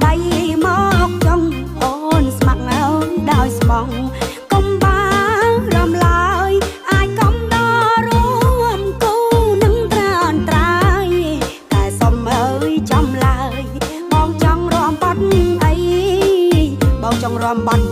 ដៃមកចង់អូនស្ម័គ្រហើយដោយស្មងកុំបានរំឡើយអាចកំដររួមគូនឹងត្រានត្រាយតែសុំអើយចំឡើយបងចង់រំបាត់អីបងចង់រំបាត់